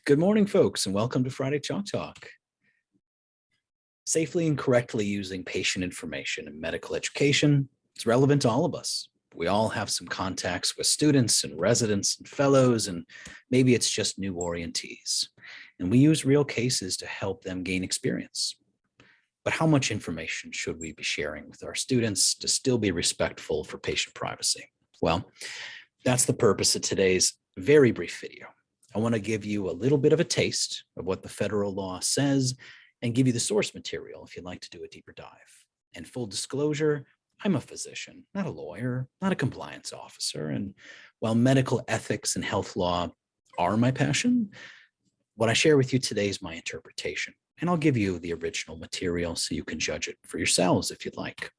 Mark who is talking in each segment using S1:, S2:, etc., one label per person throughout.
S1: Good morning, folks, and welcome to Friday Chalk Talk. Safely and correctly using patient information in medical education is relevant to all of us. We all have some contacts with students and residents and fellows, and maybe it's just new orientees. And we use real cases to help them gain experience. But how much information should we be sharing with our students to still be respectful for patient privacy? Well, that's the purpose of today's very brief video. I want to give you a little bit of a taste of what the federal law says and give you the source material if you'd like to do a deeper dive. And full disclosure, I'm a physician, not a lawyer, not a compliance officer. And while medical ethics and health law are my passion, what I share with you today is my interpretation. And I'll give you the original material so you can judge it for yourselves if you'd like.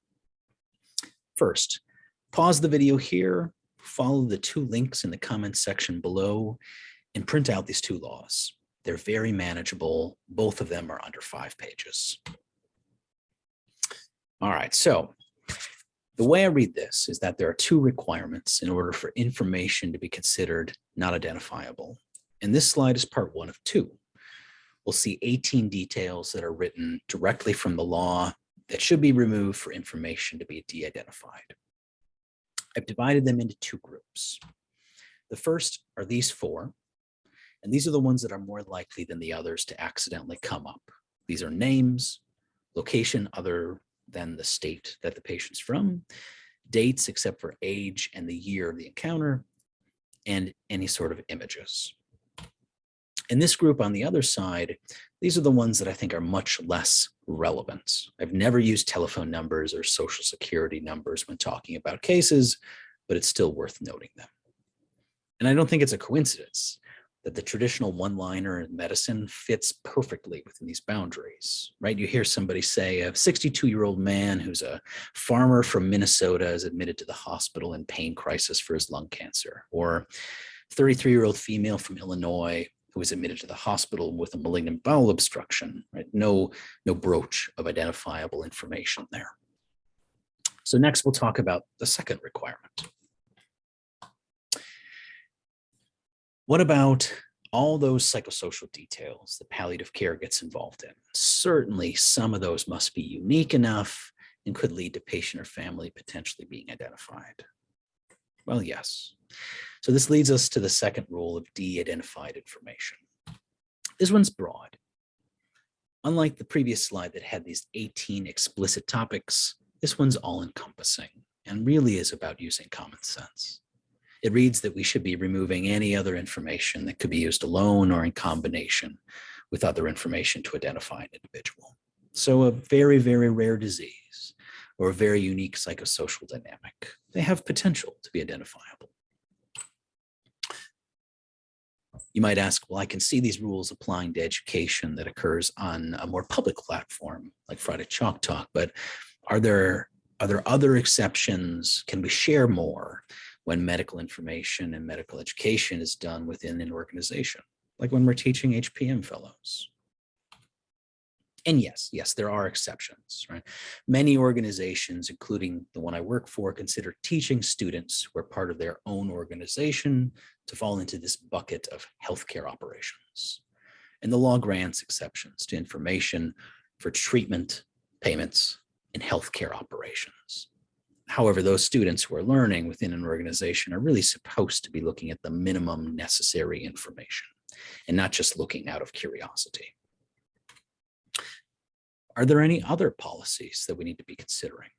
S1: First, pause the video here, follow the two links in the comments section below, and print out these two laws. They're very manageable. Both of them are under 5 pages. All right, so the way I read this is that there are 2 requirements in order for information to be considered not identifiable. And this slide is part 1 of 2. We'll see 18 details that are written directly from the law that should be removed for information to be de-identified. I've divided them into 2 groups. The first are these 4. And these are the ones that are more likely than the others to accidentally come up. These are names, location other than the state that the patient's from, dates except for age and the year of the encounter, and any sort of images. In this group on the other side, these are the ones that I think are much less relevant. I've never used telephone numbers or social security numbers when talking about cases, but it's still worth noting them. And I don't think it's a coincidence that the traditional one-liner in medicine fits perfectly within these boundaries, right? You hear somebody say a 62-year-old man who's a farmer from Minnesota is admitted to the hospital in pain crisis for his lung cancer, or 33-year-old female from Illinois who was admitted to the hospital with a malignant bowel obstruction, right? No broach of identifiable information there. So next we'll talk about the second requirement. What about all those psychosocial details that palliative care gets involved in? Certainly some of those must be unique enough and could lead to patient or family potentially being identified. Well, yes. So this leads us to the second rule of de-identified information. This one's broad. Unlike the previous slide that had these 18 explicit topics, this one's all-encompassing and really is about using common sense. It reads that we should be removing any other information that could be used alone or in combination with other information to identify an individual. So a very, very rare disease or a very unique psychosocial dynamic, they have potential to be identifiable. You might ask, well, I can see these rules applying to education that occurs on a more public platform like Friday Chalk Talk, but are there other exceptions? Can we share more when medical information and medical education is done within an organization, like when we're teaching HPM fellows? And yes, there are exceptions, right? Many organizations, including the one I work for, consider teaching students who are part of their own organization to fall into this bucket of healthcare operations. And the law grants exceptions to information for treatment, payments, and healthcare operations. However, those students who are learning within an organization are really supposed to be looking at the minimum necessary information and not just looking out of curiosity. Are there any other policies that we need to be considering?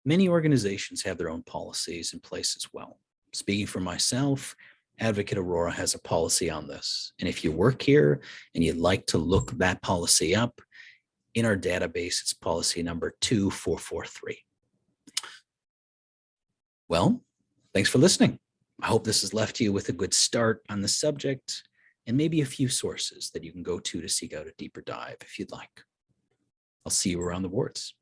S1: Many organizations have their own policies in place as well. Speaking for myself, Advocate Aurora has a policy on this. And if you work here and you'd like to look that policy up, in our database, it's policy number 2443. Well, thanks for listening. I hope this has left you with a good start on the subject and maybe a few sources that you can go to seek out a deeper dive if you'd like. I'll see you around the boards.